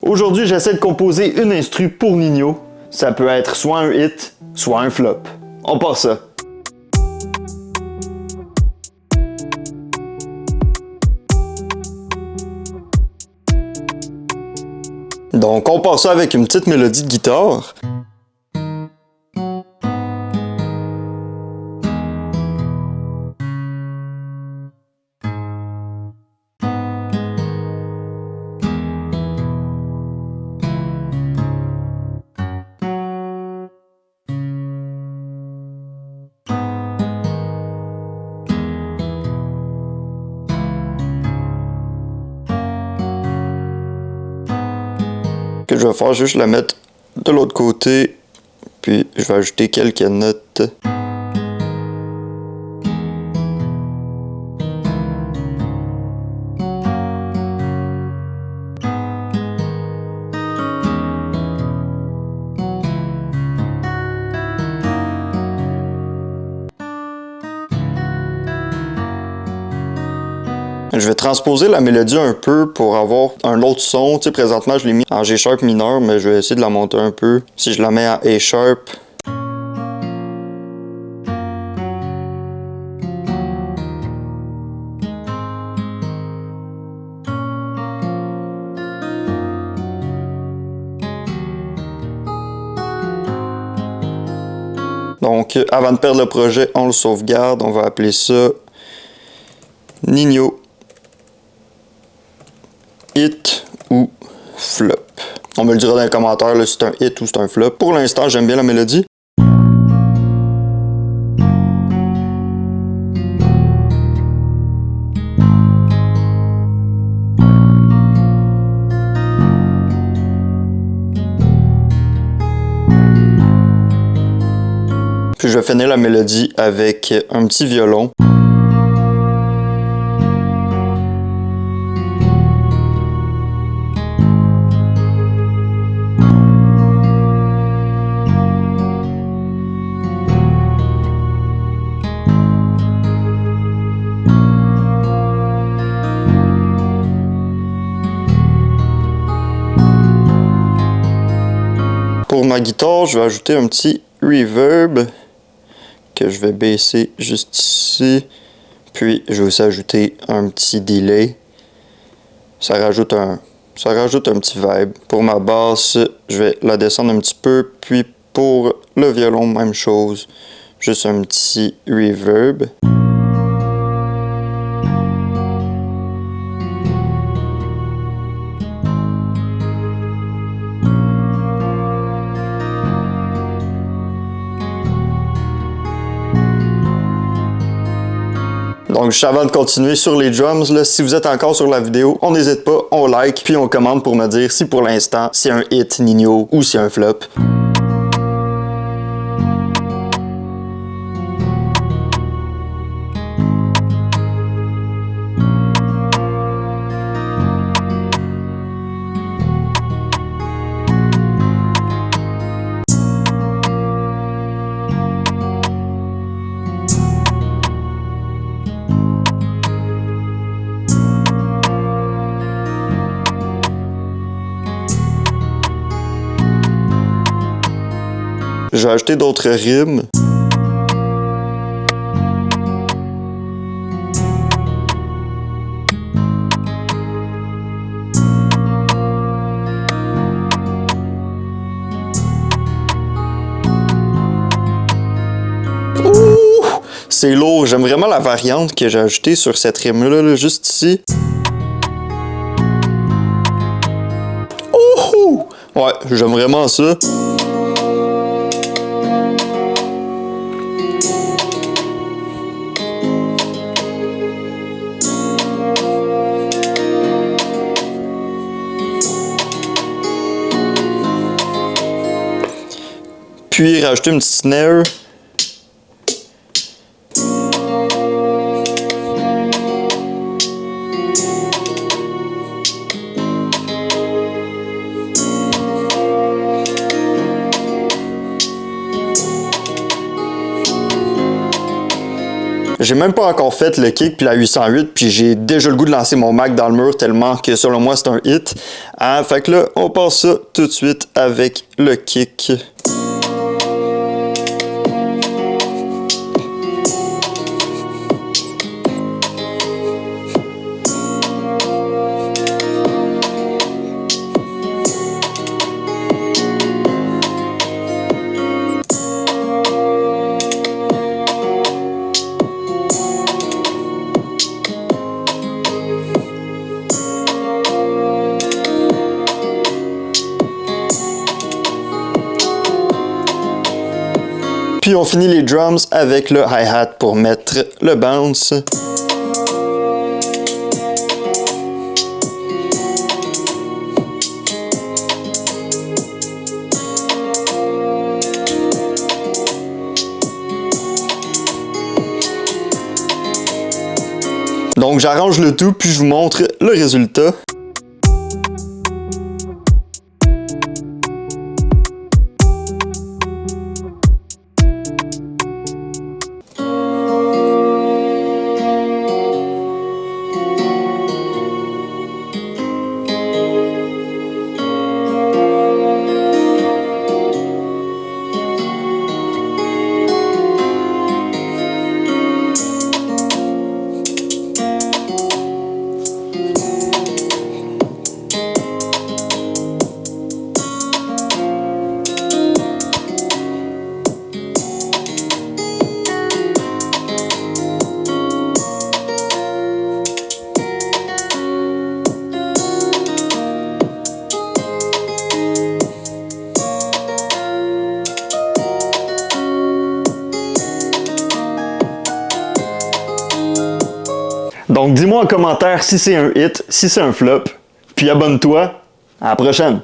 Aujourd'hui, j'essaie de composer une instru pour Nino. Ça peut être soit un hit, soit un flop. On passe ça. Donc, on part ça avec une petite mélodie de guitare. Que je vais faire juste la mettre de l'autre côté, puis je vais ajouter quelques notes. Je vais transposer la mélodie un peu pour avoir un autre son. Tu sais, présentement, je l'ai mis en G sharp mineur, mais je vais essayer de la monter un peu. Si je la mets en A sharp. Donc, avant de perdre le projet, on le sauvegarde. On va appeler ça Nino. Hit ou flop. On me le dira dans les commentaires là, si c'est un hit ou c'est un flop. Pour l'instant, j'aime bien la mélodie. Puis je vais finir la mélodie avec un petit violon. Pour ma guitare, je vais ajouter un petit reverb que je vais baisser juste ici. Puis je vais aussi ajouter un petit delay. Ça rajoute un petit vibe. Pour ma basse, je vais la descendre un petit peu. Puis pour le violon, même chose. Juste un petit reverb. Donc, juste avant de continuer sur les drums, là, si vous êtes encore sur la vidéo, on n'hésite pas, on like, puis on commente pour me dire si pour l'instant c'est un hit Nino ou c'est un flop. Je vais ajouter d'autres rimes. Ouh! C'est lourd. J'aime vraiment la variante que j'ai ajoutée sur cette rime-là, là, juste ici. Ouh! Ouais, j'aime vraiment ça. Puis rajouter une petite snare. J'ai même pas encore fait le kick puis la 808, puis j'ai déjà le goût de lancer mon Mac dans le mur tellement que selon moi c'est un hit. Fait que là, on passe ça tout de suite avec le kick. Puis on finit les drums avec le hi-hat pour mettre le bounce. Donc j'arrange le tout puis je vous montre le résultat. Donc dis-moi en commentaire si c'est un hit, si c'est un flop, puis abonne-toi, à la prochaine!